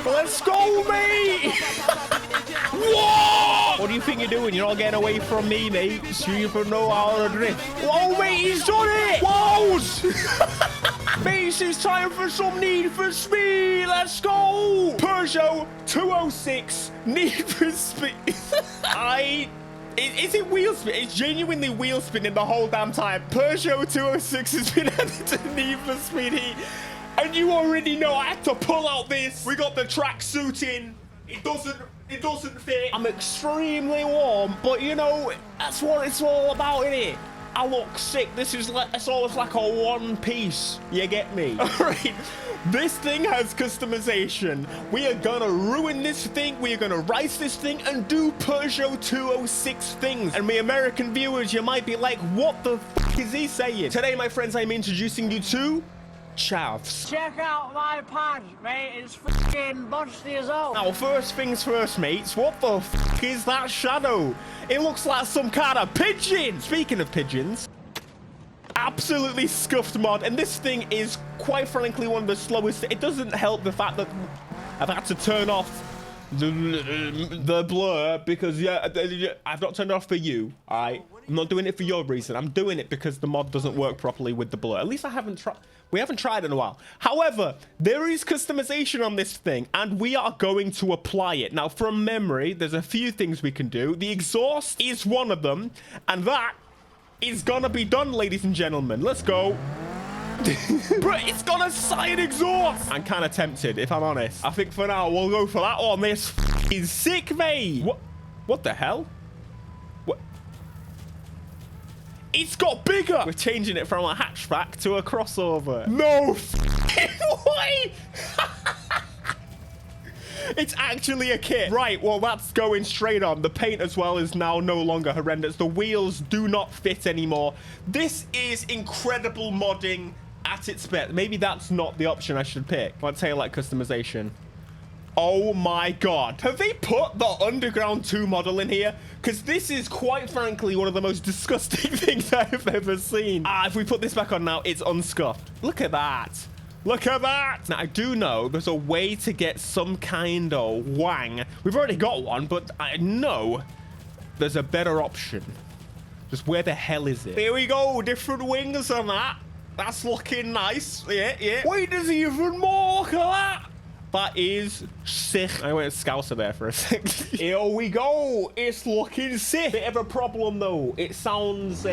Let's go, mate! Whoa! What do you think you're doing? You're not getting away from me, mate. So you know how to drift. Whoa, mate, he's done it! Whoa! Mate, it's time for some Need for Speed. Let's go! Peugeot 206 Need for Speed. Is it wheel spin? It's genuinely wheel spinning the whole damn time. Peugeot 206 has been added to Need for Speed Heat. And you already know I had to pull out this. We got the tracksuit in. It doesn't fit. I'm extremely warm, but you know, that's what it's all about, innit? I look sick. This is like, it's almost like a one piece. You get me? All right. This thing has customization. We are gonna ruin this thing. We are gonna rice this thing and do Peugeot 206 things. And me American viewers, you might be like, what the f is he saying? Today, my friends, I'm introducing you to Chavs. Check out my pad, mate. It's f***ing busty as hell. Now, first things first, mates. What the f*** is that shadow? It looks like some kind of pigeon. Speaking of pigeons, absolutely scuffed mod. And this thing is, quite frankly, one of the slowest. It doesn't help the fact that I've had to turn off the blur because, yeah, I've not turned it off for you, all right? I'm not doing it for your reason. I'm doing it because the mod doesn't work properly with the blur. At least I haven't tried. We haven't tried in a while. However, there is customization on this thing, and we are going to apply it. Now, from memory, there's a few things we can do. The exhaust is one of them, and that is gonna be done, ladies and gentlemen. Let's go. Bro, it's got a side exhaust. I'm kind of tempted, if I'm honest. I think for now, we'll go for that one. This is sick, mate. What the hell? What? It's got bigger. We're changing it from a hatchback to a crossover. No way. It's actually a kit. Right, well, that's going straight on. The paint as well is now no longer horrendous. The wheels do not fit anymore. This is incredible modding at its best. Maybe that's not the option I should pick. Let's say like customization. Oh my God. Have they put the Underground 2 model in here? Because this is quite frankly one of the most disgusting things I've ever seen. If we put this back on now, it's unscuffed. Look at that. Look at that. Now, I do know there's a way to get some kind of wang. We've already got one, but I know there's a better option. Just where the hell is it? Here we go. Different wings on that. That's looking nice. Yeah, yeah. Wait, there's even more. Look at that. That is sick. I went Scouser there for a sec. Here we go. It's looking sick. Bit of a problem, though. It sounds...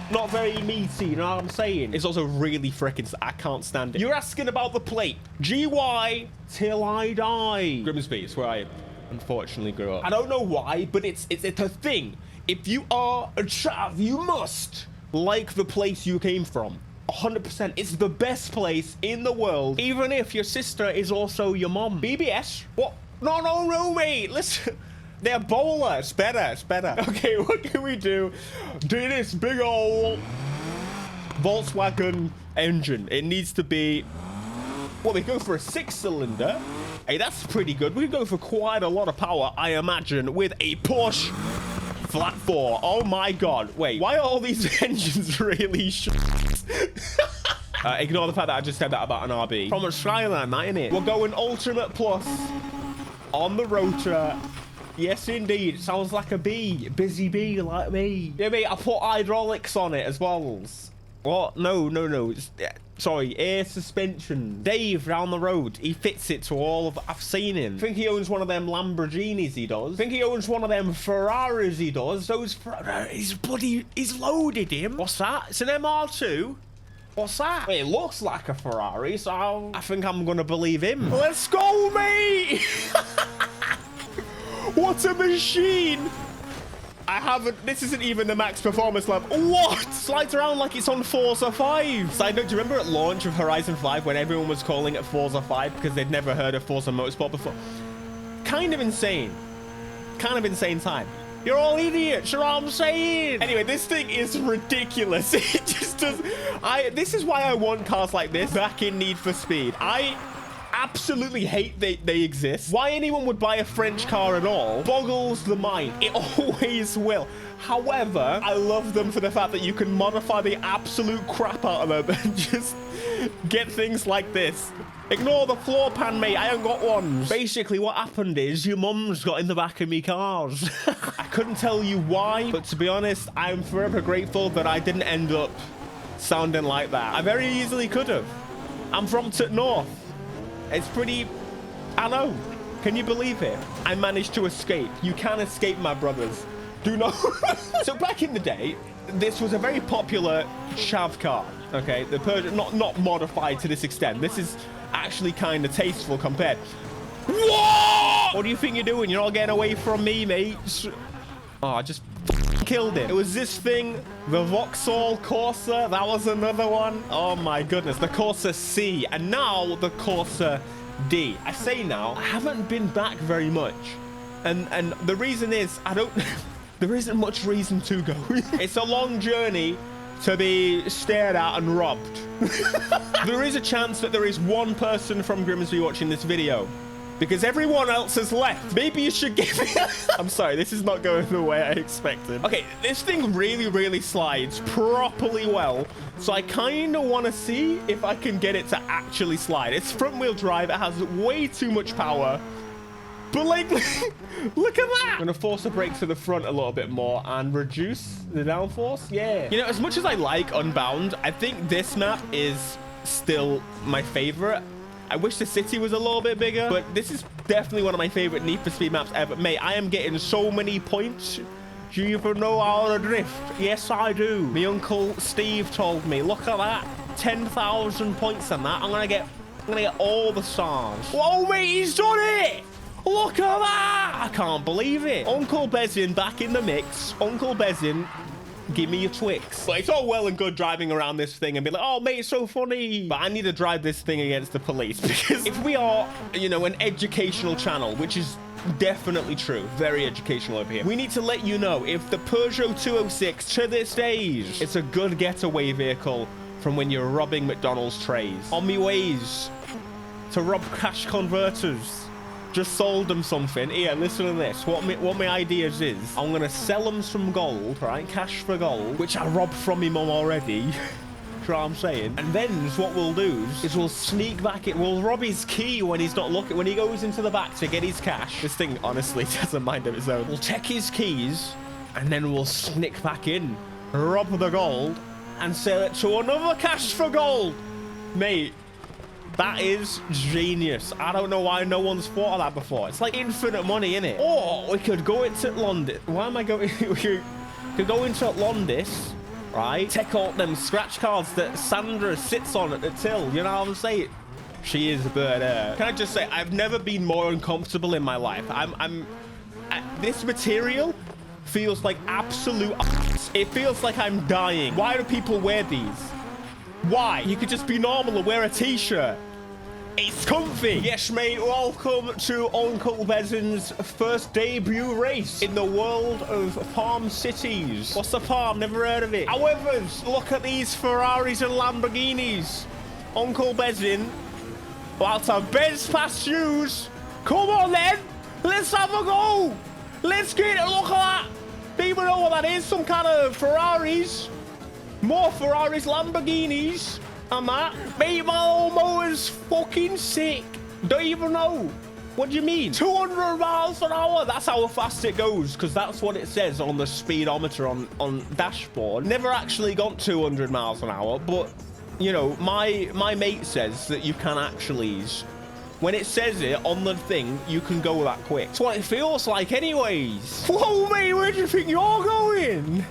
not very meaty, you know what I'm saying? It's also really freaking... I can't stand it. You're asking about the plate. GY till I die. Grimsby is where I unfortunately grew up. I don't know why, but it's a thing. If you are a chav, you must like the place you came from. 100%. It's the best place in the world, even if your sister is also your mom. BBS? What? No, mate. Listen... They're bowler. It's better. It's better. Okay, what can we do? Do this big old Volkswagen engine. It needs to be... Well, we go for a 6-cylinder. Hey, that's pretty good. We go for quite a lot of power, I imagine, with a Porsche Flat 4. Oh my God. Wait, why are all these engines really shit? Ignore the fact that I just said that about an RB. From a Skyline, that innit? We're going Ultimate Plus on the rotor. Yes, indeed. It sounds like a bee. Busy bee like me. Yeah, mate, I put hydraulics on it as well. What? No. It's, sorry, air suspension. Dave down the road, he fits it to all of... I've seen him. I think he owns one of them Lamborghinis, he does. I think he owns one of them Ferraris, he does. Those... He's loaded him. What's that? It's an MR2? What's that? It looks like a Ferrari, so I think I'm gonna believe him. Let's go, mate! What a machine! I haven't... This isn't even the max performance level. What? Slides around like it's on Forza 5. Side note, do you remember at launch of Horizon 5 when everyone was calling it Forza 5 because they'd never heard of Forza Motorsport before? Kind of insane. Kind of insane time. You're all idiots, you know what I'm saying? Anyway, this thing is ridiculous. It just does... This is why I want cars like this back in Need for Speed. I absolutely hate they exist. Why anyone would buy a French car at all boggles the mind. It always will. However, I love them for the fact that you can modify the absolute crap out of them and just get things like this. Ignore the floor pan, mate. I ain't got one. Basically, what happened is your mum's got in the back of me cars. I couldn't tell you why, but to be honest, I'm forever grateful that I didn't end up sounding like that. I very easily could have. I'm from North. It's pretty... I know. Can you believe it? I managed to escape. You can escape, my brothers. Do not... So back in the day, this was a very popular chav car. Okay, the Peugeot, not modified to this extent. This is actually kind of tasteful compared. Whoa! What do you think you're doing? You're all getting away from me, mate. Oh, I just killed it. It was this thing, the Vauxhall Corsa. That was another one. Oh my goodness, the Corsa C, and now the Corsa D. I say now, I haven't been back very much, and the reason is I don't. There isn't much reason to go. It's a long journey to be stared at and robbed. There is a chance that there is one person from Grimsby watching this video, because everyone else has left. Maybe you should give me... I'm sorry, this is not going the way I expected. Okay, this thing really slides properly well, so I kind of want to see if I can get it to actually slide. It's front wheel drive. It has way too much power. But like, look at that. I'm gonna force the brakes to the front a little bit more and reduce the downforce. Yeah. You know, as much as I like Unbound, I think this map is still my favorite. I wish the city was a little bit bigger, but this is definitely one of my favorite Need for Speed maps ever. Mate, I am getting so many points. Do you even know how to drift? Yes, I do. My uncle Steve told me, look at that. 10,000 points on that. I'm gonna get all the stars. Whoa, mate, he's done it. Look at that! I can't believe it. Uncle Bezin back in the mix. Uncle Bezin, give me your Twix. But it's all well and good driving around this thing and be like, oh, mate, it's so funny. But I need to drive this thing against the police, because if we are, you know, an educational channel, which is definitely true, very educational over here, we need to let you know if the Peugeot 206 to this stage, it's a good getaway vehicle from when you're robbing McDonald's trays. On me ways to rob cash converters. Just sold them something. Here, listen to this. What my ideas is, I'm gonna sell them some gold, right? Cash for gold, which I robbed from me mum already. You know what I'm saying? And then what we'll do is we'll sneak back in. We'll rob his key when he's not looking. When he goes into the back to get his cash. This thing honestly doesn't mind of its own. We'll check his keys, and then we'll sneak back in, rob the gold, and sell it to another cash for gold. Mate, that is genius. I don't know why no one's thought of that before. It's like infinite money, innit? Or we could go into London. Why am I going? We could go into Londis, right? Take out them scratch cards that Sandra sits on at the till. You know what I'm saying? She is, but can I just say, I've never been more uncomfortable in my life. This material feels like absolute. It feels like I'm dying. Why do people wear these? Why? You could just be normal and wear a t-shirt. It's comfy. Yes, mate. Welcome to Uncle Bezin's first debut race in the world of farm cities. What's a farm? Never heard of it. However, look at these Ferraris and Lamborghinis. Uncle Bezin. About to Bez past shoes. Come on, then. Let's have a go. Let's get it. Look at that. People know what that is. Some kind of Ferraris. More Ferraris, Lamborghinis, and that. Mate, my old motor's fucking sick. Don't even know. What do you mean? 200 miles an hour. That's how fast it goes, because that's what it says on the speedometer on dashboard. Never actually got 200 miles an hour, but, you know, my mate says that you can actually... When it says it on the thing, you can go that quick. That's what it feels like anyways. Whoa, mate, where do you think you're going?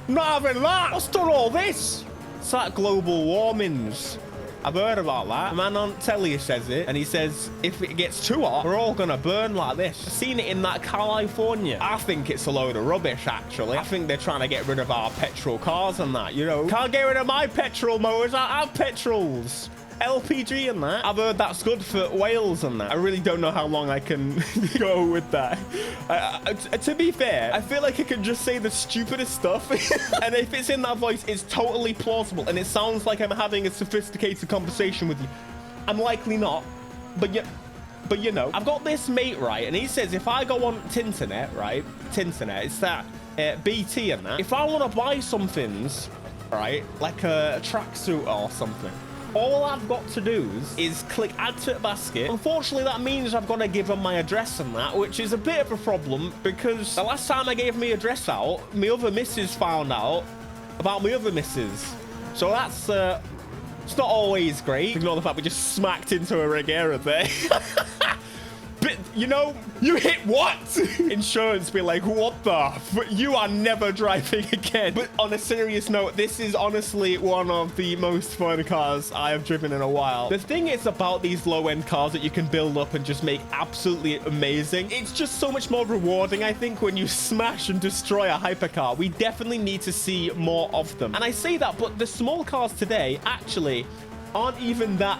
Not having that. What's done all this? It's like global warmings. I've heard about that. A man on telly says it, and he says if it gets too hot, we're all gonna burn like this. I've seen it in that California. I think it's a load of rubbish, actually. I think they're trying to get rid of our petrol cars and that, you know. Can't get rid of my petrol motors. I have petrols. LPG and that. I've heard that's good for whales and that. I really don't know how long I can go with that. To be fair, I feel like I can just say the stupidest stuff. And if it's in that voice, it's totally plausible. And it sounds like I'm having a sophisticated conversation with you. I'm likely not. But you know, I've got this mate, right? And he says if I go on Tinternet, right? Tinternet, it's that BT and that. If I want to buy some things, right? Like a tracksuit or something, all I've got to do is click add to basket. Unfortunately, that means I've got to give them my address and that, which is a bit of a problem because the last time I gave my address out, my other missus found out about my other missus. So that's, it's not always great. Ignore the fact we just smacked into a Regera there. But, you know, you hit what? Insurance be like, what the? You are never driving again. But on a serious note, this is honestly one of the most fun cars I have driven in a while. The thing is about these low-end cars that you can build up and just make absolutely amazing. It's just so much more rewarding, I think, when you smash and destroy a hypercar. We definitely need to see more of them. And I say that, but the small cars today actually aren't even that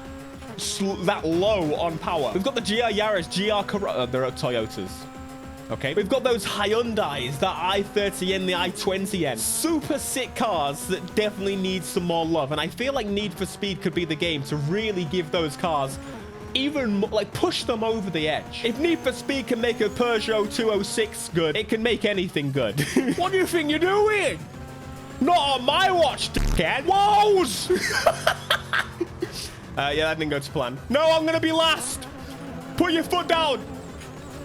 low on power. We've got the GR Yaris, GR Corolla, they're Toyotas. Okay, we've got those Hyundais, the i30N, the i20N. Super sick cars that definitely need some more love. And I feel like Need for Speed could be the game to really give those cars even like push them over the edge. If Need for Speed can make a Peugeot 206 good, it can make anything good. What do you think you're doing? Not on my watch, dickhead. Whoas! Yeah, that didn't go to plan. No, I'm gonna be last. Put your foot down.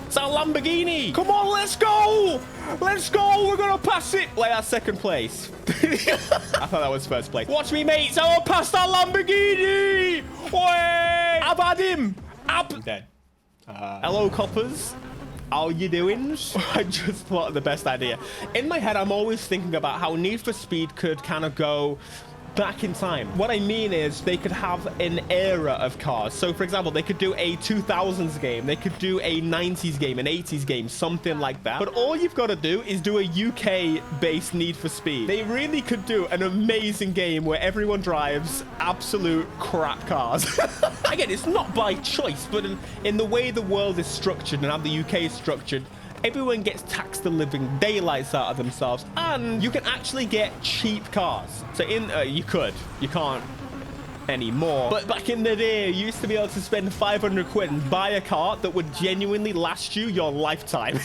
It's our Lamborghini. Come on, let's go. Let's go. We're gonna pass it. Like our second place. I thought that was first place. Watch me, mates. I will pass that Lamborghini. Oi! I've had him. I'm dead. Hello, coppers. How you doing? I just thought of the best idea. In my head, I'm always thinking about how Need for Speed could kind of go back in time. What I mean is they could have an era of cars. So for example, they could do a 2000s game, they could do a 90s game, an 80s game, something like that. But all you've got to do is do a UK based Need for Speed. They really could do an amazing game where everyone drives absolute crap cars. Again, it's not by choice, but in the way the world is structured and how the UK is structured, everyone gets taxed the living daylights out of themselves, and you can actually get cheap cars. So you can't anymore. But back in the day, you used to be able to spend 500 quid and buy a car that would genuinely last you your lifetime.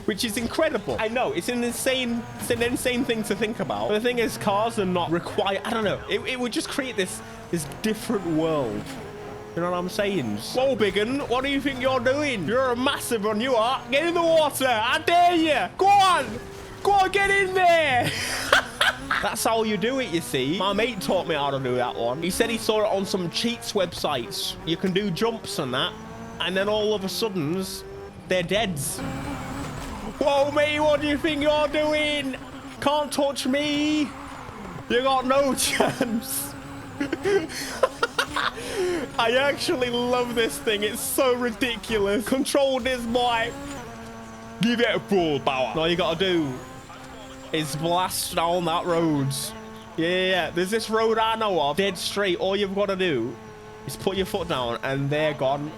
Which is incredible. I know, it's an insane thing to think about. But the thing is, cars are not required. I don't know. It would just create this different world. You know what I'm saying? Whoa, biggin, what do you think you're doing? You're a massive one, you are. Get in the water. I dare you. Go on. Go on, get in there. That's how you do it, you see. My mate taught me how to do that one. He said he saw it on some cheats websites. You can do jumps and that. And then all of a sudden, they're deads. Whoa, mate, what do you think you're doing? Can't touch me. You got no chance. I actually love this thing. It's so ridiculous. Control this boy. Give it a full power. All you gotta do is blast down that road. Yeah. There's this road I know of, dead straight. All you've got to do is put your foot down and they're gone.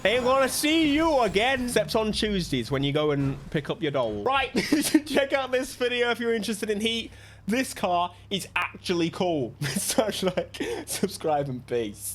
Ain't gonna see you again. Except on Tuesdays when you go and pick up your doll. Right, check out this video if you're interested in Heat. This car is actually cool. So like, subscribe and peace.